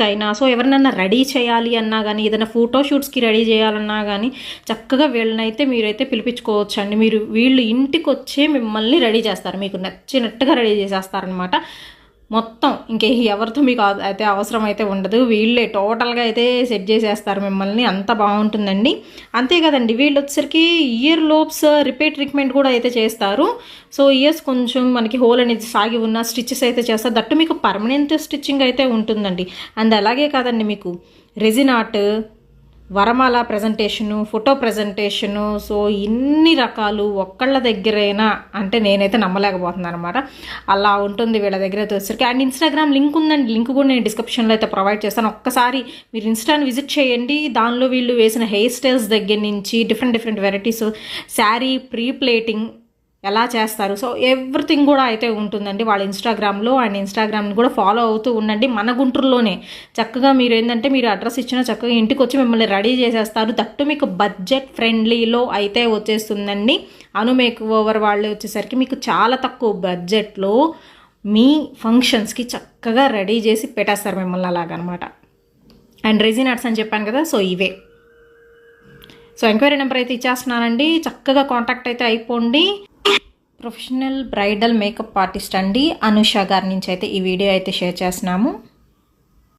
అయినా సో ఎవరినన్నా రెడీ చేయాలి అన్నా కానీ ఏదైనా ఫోటోషూట్స్కి రెడీ చేయాలన్నా కానీ చక్కగా వీళ్ళనైతే మీరైతే పిలిపించుకోవచ్చండి. వీళ్ళు ఇంటికి వచ్చే మిమ్మల్ని రెడీ చేస్తారు, మీకు నచ్చినట్టుగా రెడీ చేసేస్తారనమాట. మొత్తం ఇంకే ఎవరితో మీకు అయితే అవసరం అయితే ఉండదు, వీళ్ళే టోటల్గా అయితే సెట్ చేసేస్తారు మిమ్మల్ని, అంత బాగుంటుందండి. అంతే కదండి, వీళ్ళు వచ్చేసరికి ఇయర్ లోబ్స్ రిపేర్ ట్రీట్మెంట్ కూడా అయితే చేస్తారు. సో ఇయర్స్ కొంచెం మనకి హోల్ అనేది సాగి ఉన్న స్టిచ్చెస్ అయితే చేస్తారు, దట్టు మీకు పర్మనెంట్ స్టిచ్చింగ్ అయితే ఉంటుందండి. అండ్ అలాగే కాదండి, మీకు రెజిన్ ఆర్ట్, వరమాల ప్రజెంటేషను, ఫోటో ప్రజెంటేషను, సో ఇన్ని రకాలు ఒక్కళ్ళ దగ్గరైనా అంటే నేనైతే నమ్మలేకపోతున్నాను అనమాట. అలా ఉంటుంది వీళ్ళ దగ్గర అయితే వచ్చేసరికి. అండ్ ఇన్స్టాగ్రామ్ లింక్ ఉందండి, లింక్ కూడా నేను డిస్క్రిప్షన్లో అయితే ప్రొవైడ్ చేస్తాను. ఒక్కసారి మీరు ఇన్స్టాని విజిట్ చేయండి. దానిలో వీళ్ళు వేసిన హెయిర్ స్టైల్స్ దగ్గర నుంచి different varieties, sari pre plating ఎలా చేస్తారు, సో ఎవ్రీథింగ్ కూడా అయితే ఉంటుందండి వాళ్ళ ఇన్స్టాగ్రామ్లో. అండ్ ఇన్స్టాగ్రామ్ని కూడా ఫాలో అవుతూ ఉండండి. మన గుంటూరులోనే చక్కగా మీరు ఏంటంటే మీరు అడ్రస్ ఇచ్చినా చక్కగా ఇంటికి వచ్చి మిమ్మల్ని రెడీ చేసేస్తారు. దట్టు మీకు బడ్జెట్ ఫ్రెండ్లీలో అయితే వచ్చేస్తుందండి. అను మేక్ ఓవర్ వాళ్ళు వచ్చేసరికి మీకు చాలా తక్కువ బడ్జెట్లో మీ ఫంక్షన్స్కి చక్కగా రెడీ చేసి పెట్టేస్తారు మిమ్మల్ని అలాగనమాట. అండ్ రెజిన్ ఆర్ట్స్ అని చెప్పాను కదా, సో ఇవే. సో ఎంక్వైరీ నెంబర్ అయితే ఇచ్చేస్తున్నానండి, చక్కగా కాంటాక్ట్ అయితే అయిపోండి. ప్రొఫెషనల్ బ్రైడల్ మేకప్ ఆర్టిస్ట్ అండి అనుష గారి నుంచి అయితే ఈ వీడియో అయితే షేర్ చేస్తున్నాము.